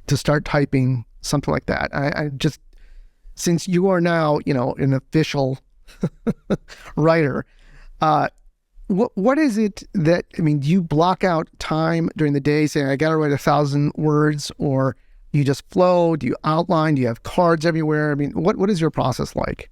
to start typing something like that. I just, since you are now, an official writer, what is it that, do you block out time during the day saying, I got to write 1,000 words, or you just flow? Do you outline? Do you have cards everywhere? What is your process like?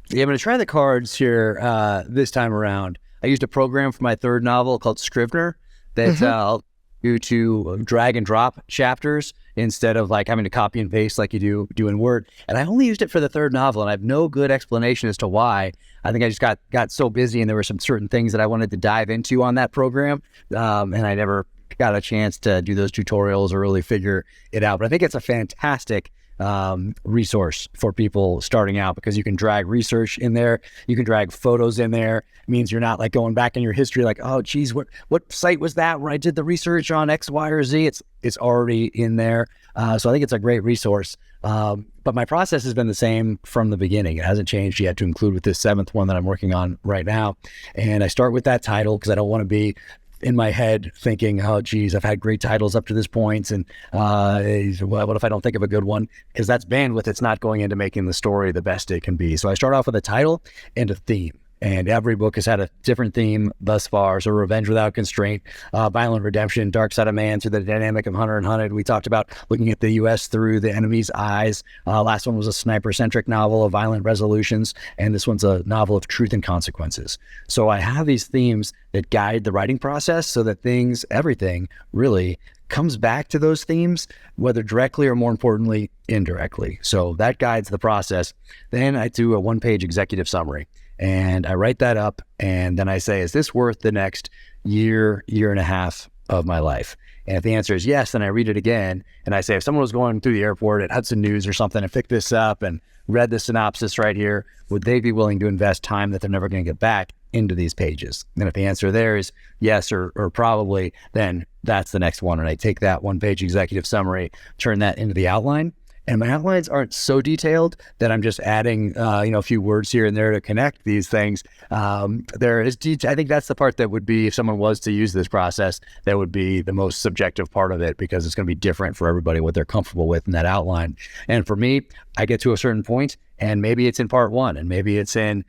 Yeah, I'm going to try the cards here this time around. I used a program for my third novel called Scrivener that I'll do to drag and drop chapters instead of like having to copy and paste like you do in Word. And I only used it for the third novel, and I have no good explanation as to why. I think I just got so busy, and there were some certain things that I wanted to dive into on that program, and I never got a chance to do those tutorials or really figure it out. But I think it's a fantastic resource for people starting out, because you can drag research in there, you can drag photos in there. It means you're not like going back in your history like, oh geez, what site was that where I did the research on X, Y, or Z? It's already in there. So I think it's a great resource. But my process has been the same from the beginning. It hasn't changed yet to include with this 7th one that I'm working on right now. And I start with that title because I don't want to be in my head thinking, oh geez, I've had great titles up to this point, and what if I don't think of a good one? Because that's bandwidth. It's not going into making the story the best it can be. So I start off with a title and a theme. And every book has had a different theme thus far. So Revenge Without Constraint, Violent Redemption, Dark Side of Man, through the dynamic of Hunter and Hunted. We talked about looking at the U.S. through the enemy's eyes. Last one was a sniper-centric novel of violent resolutions. And this one's a novel of truth and consequences. So I have these themes that guide the writing process so that everything really comes back to those themes, whether directly or, more importantly, indirectly. So that guides the process. Then I do a 1-page executive summary. And I write that up, and then I say, is this worth the next year and a half of my life? And if the answer is yes, then I read it again, and I say, if someone was going through the airport at Hudson News or something and picked this up and read the synopsis right here, would they be willing to invest time that they're never going to get back into these pages? And if the answer there is yes or probably, then that's the next one. And I take that 1-page executive summary, turn that into the outline. And my outlines aren't so detailed that I'm just adding, a few words here and there to connect these things. I think that's the part that would be, if someone was to use this process, that would be the most subjective part of it, because it's going to be different for everybody what they're comfortable with in that outline. And for me, I get to a certain point, and maybe it's in part 1, and maybe it's in,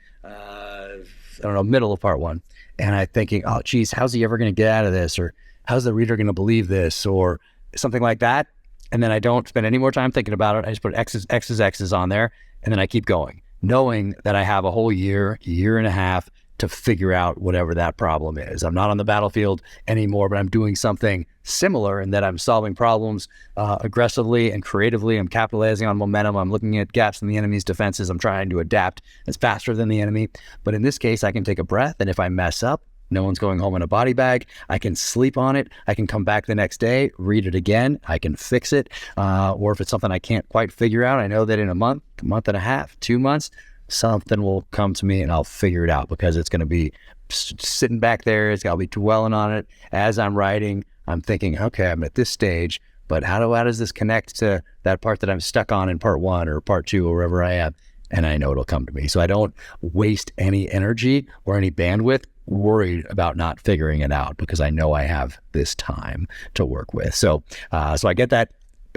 middle of part 1. And I'm thinking, oh, geez, how's he ever going to get out of this? Or how's the reader going to believe this? Or something like that. And then I don't spend any more time thinking about it. I just put X's on there, and then I keep going, knowing that I have a whole year and a half to figure out whatever that problem is. I'm not on the battlefield anymore, but I'm doing something similar in that I'm solving problems aggressively and creatively. I'm capitalizing on momentum. I'm looking at gaps in the enemy's defenses. I'm trying to adapt as faster than the enemy. But in this case, I can take a breath, and if I mess up, no one's going home in a body bag. I can sleep on it. I can come back the next day, read it again. I can fix it. Or if it's something I can't quite figure out, I know that in a month and a half, 2 months, something will come to me and I'll figure it out, because it's going to be sitting back there. I'll be dwelling on it as I'm writing. I'm thinking, okay, I'm at this stage, but how does this connect to that part that I'm stuck on in part 1 or part 2 or wherever I am? And I know it'll come to me. So I don't waste any energy or any bandwidth worried about not figuring it out, because I know I have this time to work with. So I get that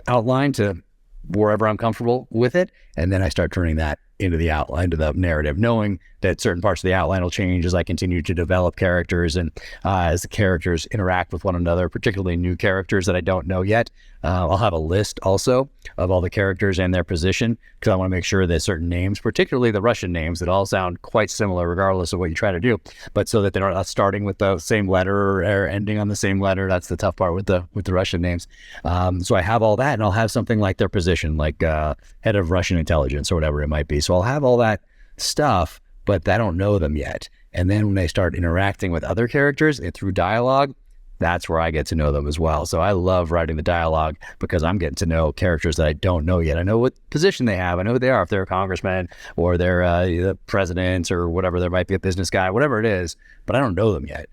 outline to wherever I'm comfortable with it, and then I start turning that into the outline, to the narrative, knowing that certain parts of the outline will change as I continue to develop characters, and as the characters interact with one another, particularly new characters that I don't know yet. I'll have a list also of all the characters and their position, because I want to make sure that certain names, particularly the Russian names, that all sound quite similar regardless of what you try to do, but so that they're not starting with the same letter or ending on the same letter. That's the tough part with the Russian names. So I have all that, and I'll have something like their position, like head of Russian intelligence or whatever it might be. So I'll have all that stuff, but I don't know them yet. And then when they start interacting with other characters and through dialogue, that's where I get to know them as well. So I love writing the dialogue, because I'm getting to know characters that I don't know yet. I know what position they have. I know who they are, if they're a congressman or they're the president or whatever. There might be a business guy, whatever it is, but I don't know them yet.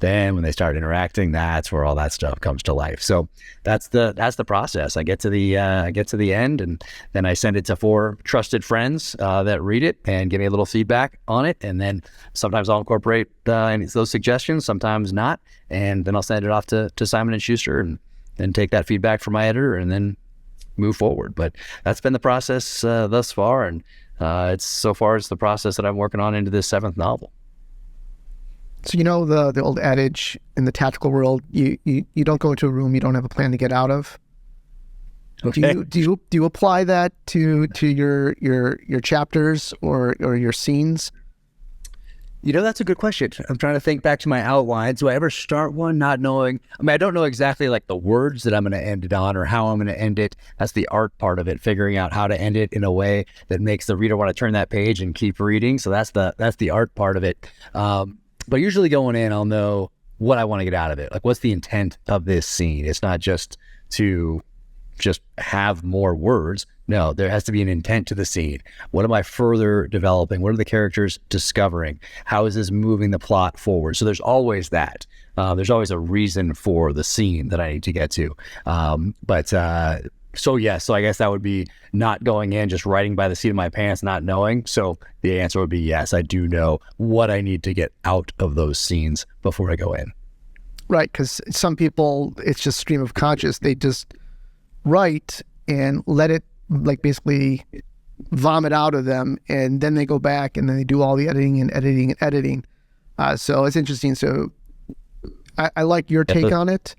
Then when they start interacting, that's where all that stuff comes to life. So that's the process. I get to the end, and then I send it to 4 trusted friends that read it and give me a little feedback on it. And then sometimes I'll incorporate any of those suggestions, sometimes not. And then I'll send it off to Simon & Schuster and then take that feedback from my editor and then move forward. But that's been the process thus far. And it's the process that I'm working on into this 7th novel. So the old adage in the tactical world, you don't go into a room you don't have a plan to get out of. Okay. Do you apply that to your chapters or your scenes? That's a good question. I'm trying to think back to my outline. Do I ever start one not knowing? I mean, I don't know exactly like the words that I'm going to end it on or how I'm going to end it. That's the art part of it, figuring out how to end it in a way that makes the reader want to turn that page and keep reading. So that's the art part of it. But usually going in, I'll know what I want to get out of it. Like, what's the intent of this scene? It's not just to just have more words. No, there has to be an intent to the scene. What am I further developing? What are the characters discovering? How is this moving the plot forward? So there's always that. There's always a reason for the scene that I need to get to. So I guess that would be not going in, just writing by the seat of my pants, not knowing. So the answer would be yes, I do know what I need to get out of those scenes before I go in. Right, because some people, it's just stream of conscious. They just write and let it basically vomit out of them, and then they go back and then they do all the editing. So it's interesting. So I like your take on it.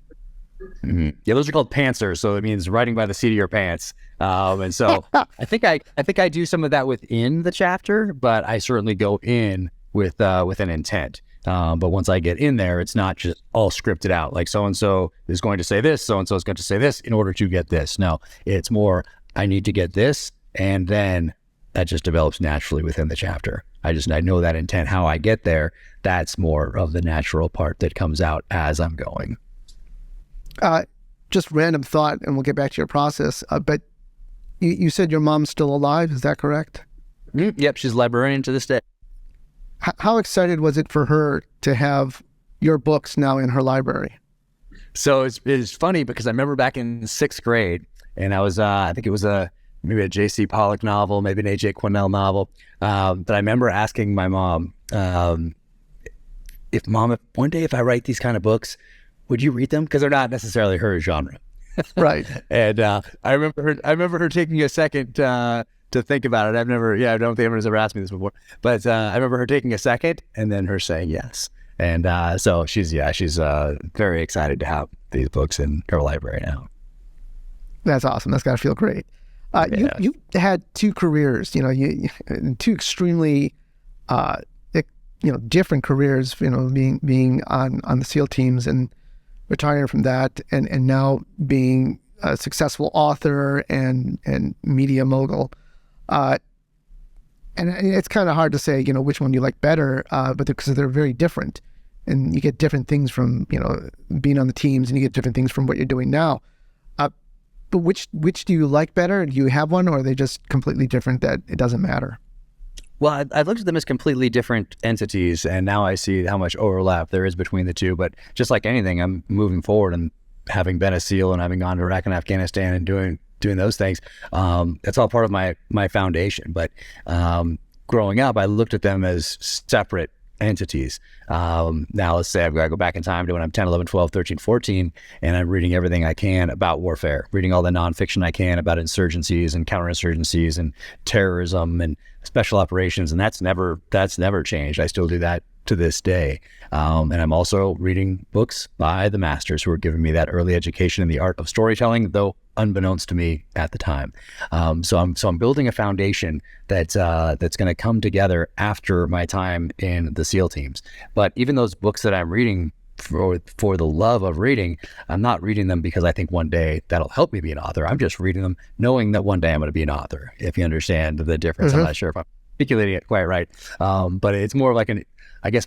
Mm-hmm. Yeah, those are called pantsers, so it means writing by the seat of your pants. And so I think I do some of that within the chapter, but I certainly go in with an intent. But once I get in there, it's not just all scripted out. Like so and so is going to say this, so and so is going to say this in order to get this. No, it's more I need to get this, and then that just develops naturally within the chapter. I know that intent. How I get there, that's more of the natural part that comes out as I'm going. Just random thought, and we'll get back to your process. But you said your mom's still alive. Is that correct? Mm-hmm. Yep, she's a librarian to this day. How excited was it for her to have your books now in her library? So it's funny because I remember back in 6th grade, and I was I think it was maybe a J.C. Pollock novel, maybe an A.J. Quinnell novel. But I remember asking my mom, if one day if I write these kind of books, would you read them? Because they're not necessarily her genre. Right. And I remember her taking a second to think about it. I don't think anyone's ever asked me this before. But I remember her taking a second and then her saying yes. And so she's very excited to have these books in her library now. That's awesome. That's got to feel great. You had 2 careers, you 2 extremely, different careers, being on the SEAL teams and retiring from that, and now being a successful author and media mogul. And it's kind of hard to say, which one you like better, but because they're very different, and you get different things from, being on the teams, and you get different things from what you're doing now. But which do you like better? Do you have one, or are they just completely different that it doesn't matter? Well, I've looked at them as completely different entities, and now I see how much overlap there is between the two. But just like anything, I'm moving forward, and having been a SEAL and having gone to Iraq and Afghanistan and doing those things, that's all part of my foundation. But growing up, I looked at them as separate entities. Now let's say I go back in time to when I'm 10, 11, 12, 13, 14, and I'm reading everything I can about warfare, reading all the nonfiction I can about insurgencies and counterinsurgencies and terrorism and special operations. And that's never changed. I still do that to this day. And I'm also reading books by the masters who are giving me that early education in the art of storytelling, though unbeknownst to me at the time. So I'm building a foundation that's going to come together after my time in the SEAL teams. But even those books that I'm reading for the love of reading, I'm not reading them because I think one day that'll help me be an author. I'm just reading them knowing that one day I'm going to be an author, if you understand the difference. Mm-hmm. I'm not sure if I'm articulating it quite right. But it's more like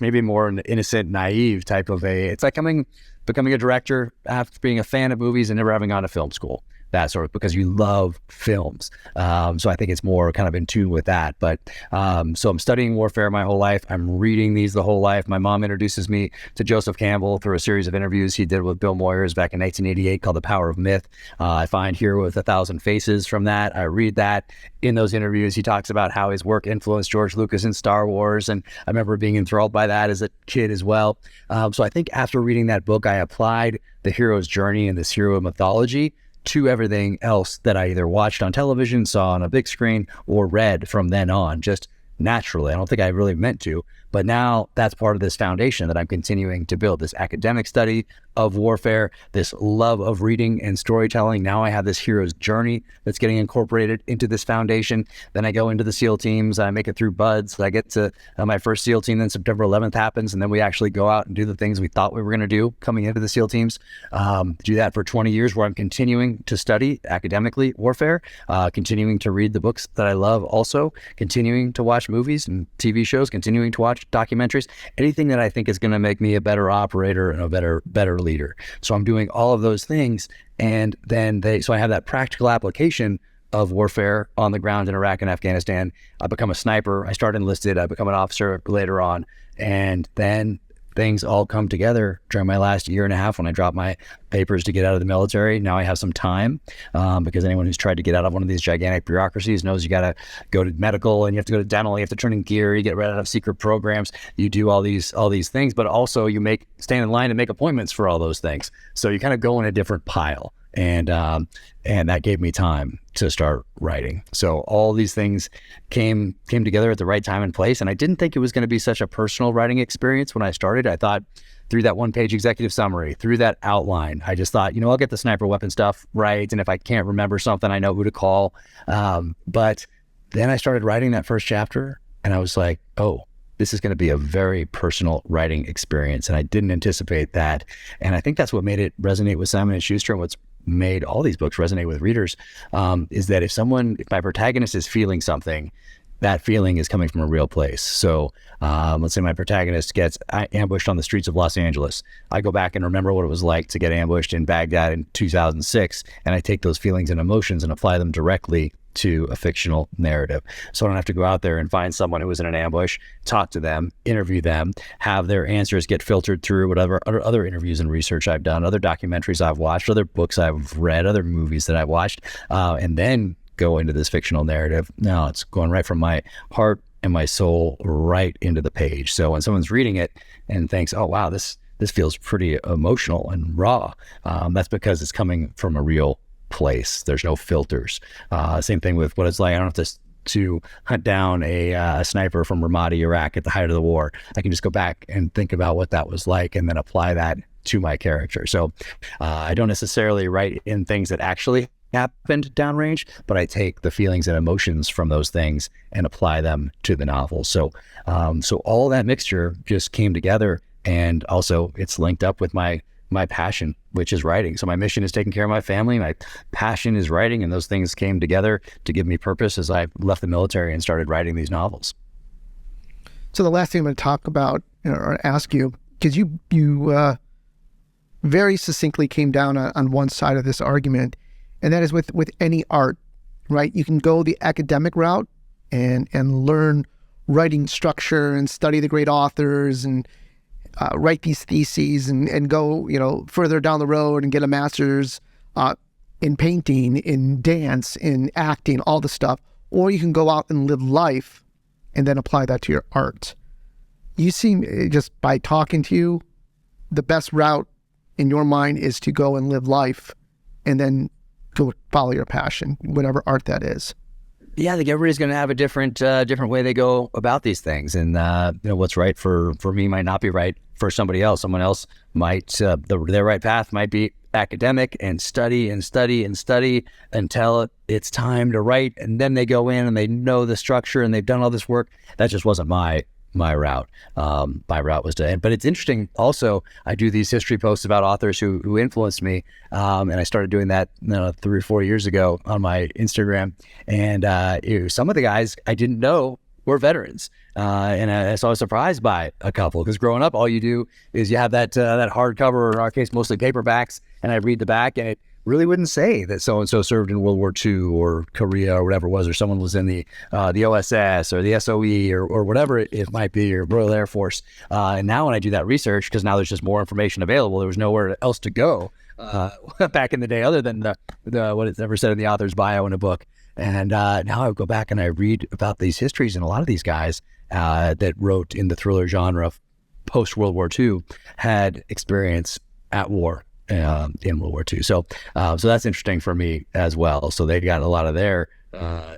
maybe more an innocent, naive type of it's like becoming a director after being a fan of movies and never having gone to film school. that sort of, because you love films. So I think it's more kind of in tune with that. But so I'm studying warfare my whole life. I'm reading these the whole life. My mom introduces me to Joseph Campbell through a series of interviews he did with Bill Moyers back in 1988 called The Power of Myth. I find Hero with a Thousand Faces from that. I read that. In those interviews, he talks about how his work influenced George Lucas in Star Wars. And I remember being enthralled by that as a kid as well. So I think after reading that book, I applied the hero's journey and this hero mythology to everything else that I either watched on television, saw on a big screen, or read from then on, just naturally. I don't think I really meant to, but now that's part of this foundation that I'm continuing to build, this academic study of warfare, this love of reading and storytelling. Now I have this hero's journey that's getting incorporated into this foundation. Then I go into the SEAL teams, I make it through BUDS, I get to my first SEAL team, then September 11th happens, and then we actually go out and do the things we thought we were going to do coming into the SEAL teams. Do that for 20 years where I'm continuing to study academically warfare, continuing to read the books that I love also, continuing to watch movies and TV shows, continuing to watch documentaries, anything that I think is going to make me a better operator and a better leader. So I'm doing all of those things. And then so I have that practical application of warfare on the ground in Iraq and Afghanistan. I become a sniper. I start enlisted. I become an officer later on. And then things all come together during my last year and a half when I dropped my papers to get out of the military. Now I have some time because anyone who's tried to get out of one of these gigantic bureaucracies knows you got to go to medical and you have to go to dental, you have to turn in gear, you get rid of secret programs, you do all these things, but also you stand in line and make appointments for all those things. So you kind of go in a different pile. And that gave me time to start writing. So all these things came together at the right time and place. And I didn't think it was going to be such a personal writing experience when I started. I thought through that one-page executive summary, through that outline, I just thought, I'll get the sniper weapon stuff right. And if I can't remember something, I know who to call. But then I started writing that first chapter and I was like, oh, this is going to be a very personal writing experience. And I didn't anticipate that. And I think that's what made it resonate with Simon & Schuster, and what's made all these books resonate with readers, is that if my protagonist is feeling something, that feeling is coming from a real place. So let's say my protagonist gets ambushed on the streets of Los Angeles. I go back and remember what it was like to get ambushed in Baghdad in 2006, and I take those feelings and emotions and apply them directly to a fictional narrative. So I don't have to go out there and find someone who was in an ambush, talk to them, interview them, have their answers get filtered through whatever other interviews and research I've done, other documentaries I've watched, other books I've read, other movies that I've watched, and then go into this fictional narrative. No, it's going right from my heart and my soul right into the page. So when someone's reading it and thinks, oh, wow, this feels pretty emotional and raw, that's because it's coming from a real place. There's no filters. Same thing with what it's like. I don't have to hunt down a sniper from Ramadi, Iraq at the height of the war. I can just go back and think about what that was like and then apply that to my character. So I don't necessarily write in things that actually happened downrange, but I take the feelings and emotions from those things and apply them to the novel. So all that mixture just came together, and also it's linked up with my passion, which is writing. So my mission is taking care of my family. My passion is writing, and those things came together to give me purpose as I left the military and started writing these novels. So the last thing I'm going to talk about or ask you, because you very succinctly came down on one side of this argument, and that is with any art, right? You can go the academic route and learn writing structure and study the great authors and write these theses and go, further down the road and get a master's in painting, in dance, in acting, all the stuff. Or you can go out and live life and then apply that to your art. You seem, just by talking to you, the best route in your mind is to go and live life and then go follow your passion, whatever art that is. Yeah, I think everybody's going to have a different way they go about these things, and what's right for me might not be right for somebody else. Someone else might their right path might be academic and study and study and study until it's time to write, and then they go in and they know the structure and they've done all this work. That just wasn't my route. My route was to, but it's interesting also, I do these history posts about authors who influenced me. And I started doing that 3 or 4 years ago on my Instagram. And some of the guys I didn't know were veterans. And so I was surprised by a couple, because growing up, all you do is you have that hardcover, or in our case, mostly paperbacks. And I read the back, and it really wouldn't say that so-and-so served in World War II or Korea or whatever it was, or someone was in the OSS or the SOE or whatever it might be, or Royal Air Force. And now when I do that research, because now there's just more information available, there was nowhere else to go back in the day other than the what it's ever said in the author's bio in a book. And now I go back and I read about these histories, and a lot of these guys that wrote in the thriller genre post World War II had experience at war in World War II. So that's interesting for me as well. So they got a lot of their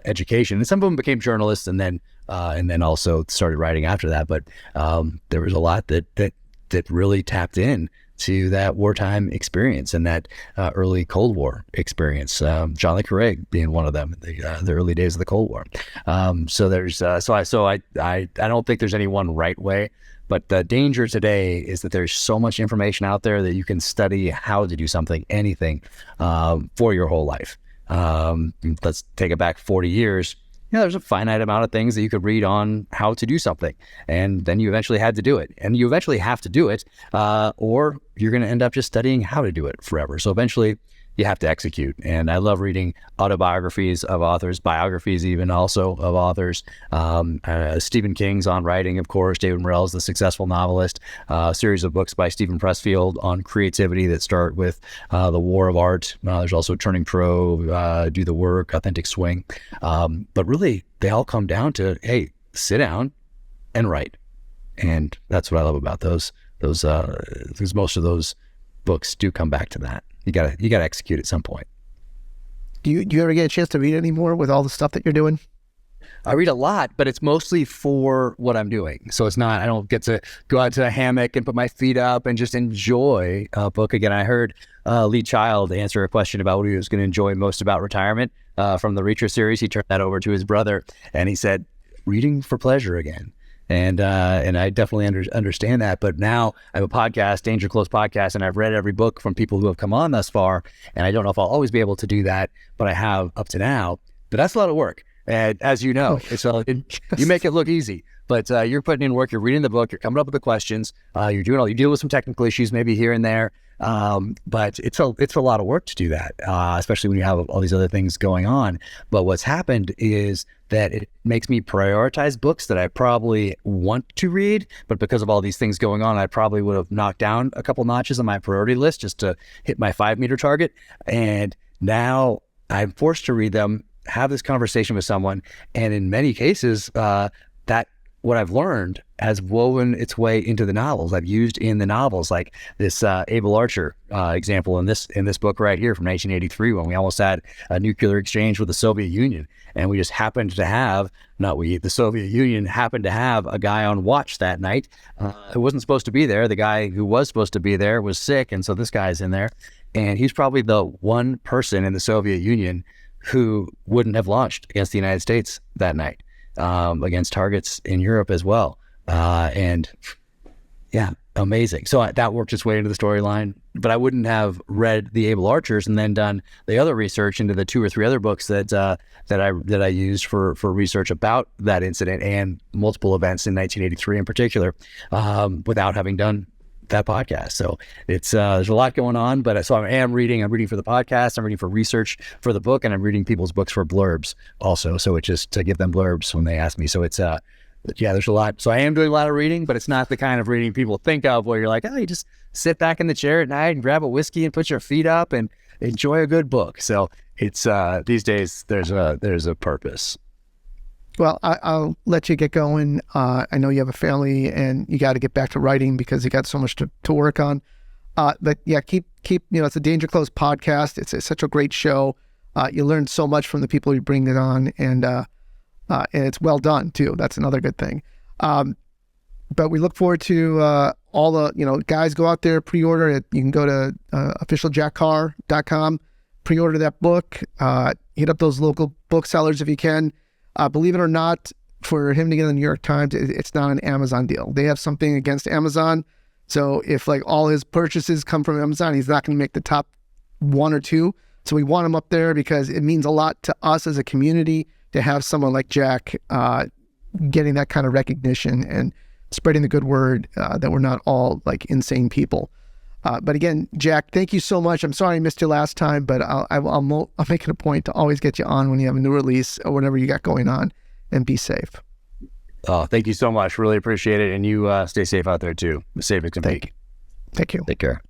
education, and some of them became journalists, and then also started writing after that. But there was a lot that really tapped in to that wartime experience and that early Cold War experience. John Le Carre being one of them, the early days of the Cold War. So there's I don't think there's any one right way, but the danger today is that there's so much information out there that you can study how to do something, anything, for your whole life. Let's take it back 40 years. There's a finite amount of things that you could read on how to do something, and then you eventually had to do it, and you eventually have to do it, or you're going to end up just studying how to do it forever. So eventually you have to execute. And I love reading autobiographies of authors, biographies even also of authors. Stephen King's on writing, of course. David Morrell's The Successful Novelist. A series of books by Stephen Pressfield on creativity that start with the war of art. There's also Turning Pro, Do the Work, Authentic Swing. But really, they all come down to, hey, sit down and write. And that's what I love about those because most of those books do come back to that. You gotta execute at some point. Do you ever get a chance to read any more with all the stuff that you're doing? I read a lot, but it's mostly for what I'm doing. So it's not, I don't get to go out to a hammock and put my feet up and just enjoy a book again. I heard Lee Child answer a question about what he was going to enjoy most about retirement from the Reacher series. He turned that over to his brother, and he said, reading for pleasure again. And I definitely understand that. But now I have a podcast, Danger Close Podcast, and I've read every book from people who have come on thus far. And I don't know if I'll always be able to do that, but I have up to now. But that's a lot of work. And as you know, you make it look easy, but you're putting in work. You're reading the book. You're coming up with the questions. You deal with some technical issues maybe here and there. But it's a lot of work to do that, especially when you have all these other things going on. But what's happened is that it makes me prioritize books that I probably want to read, but because of all these things going on, I probably would have knocked down a couple notches on my priority list just to hit my 5-meter target. And now I'm forced to read them, have this conversation with someone, and in many cases, that what I've learned has woven its way into the novels. I've used in the novels, like this Able Archer example in this book right here from 1983, when we almost had a nuclear exchange with the Soviet Union, and we just happened to have, the Soviet Union happened to have a guy on watch that night who wasn't supposed to be there. The guy who was supposed to be there was sick, and so this guy's in there, and he's probably the one person in the Soviet Union who wouldn't have launched against the United States that night. Against targets in Europe as well. And yeah, amazing. So that worked its way into the storyline, but I wouldn't have read The Able Archers and then done the other research into the 2 or 3 other books that I used for research about that incident and multiple events in 1983 in particular, without having done that podcast. So it's there's a lot going on, but so I'm reading for the podcast, I'm reading for research for the book, and I'm reading people's books for blurbs also. So it's just to give them blurbs when they ask me. So it's there's a lot. So I am doing a lot of reading, but it's not the kind of reading people think of where you're like, oh, you just sit back in the chair at night and grab a whiskey and put your feet up and enjoy a good book. So it's these days there's a purpose. Well, I'll let you get going. I know you have a family and you got to get back to writing because you got so much to work on. But yeah, keep, it's a Danger Close podcast. It's such a great show. You learn so much from the people you bring it on, and it's well done too. That's another good thing. But we look forward to all the, guys, go out there, pre-order it. You can go to officialjackcarr.com, pre-order that book, hit up those local booksellers if you can. Believe it or not, for him to get in the New York Times, it's not an Amazon deal. They have something against Amazon. So if all his purchases come from Amazon, he's not going to make the top 1 or 2. So we want him up there because it means a lot to us as a community to have someone like Jack getting that kind of recognition and spreading the good word that we're not all insane people. But again, Jack, thank you so much. I'm sorry I missed you last time, but I'll make it a point to always get you on when you have a new release or whatever you got going on, and be safe. Oh, thank you so much. Really appreciate it. And you stay safe out there too. Safe as can be. Thank you. Take care.